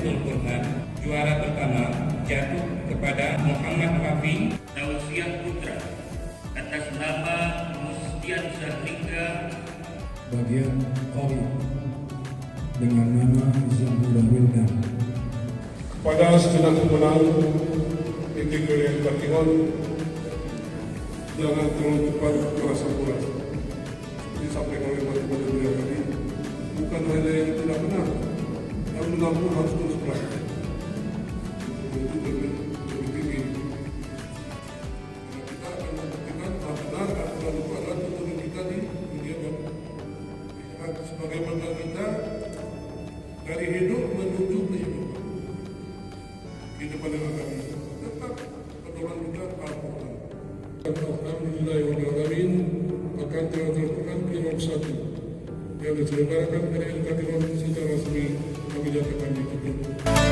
Saiful Burhan. Juara pertama jatuh kepada Muhammad Rafi Tausiah Putra atas nama Mustian Sahrika bagian Ori dengan nama Zahura Wildan. Pada sejenak pemenang titik yang Batingon, jangan terlalu cepat merasa puas. Disampaikan oleh Pak Gubernur tadi, bukan hanya yang tidak benar, yang benar pun harus terus belajar. Itu lebih tinggi. Kita akan membuktikan bahwa benar aturan itu adalah tujuan kita di dunia dan sebagaimana kita dari hidup menuju kehidupan. Kehidupan yang akan tetap pedoman kita Al-Quran. Alhamdulillahirrahmanirrahim. Akan terlaksana Kiron 1 yang diselenggarakan dari LKTIRON secara resmi kami nyatakan ditutup.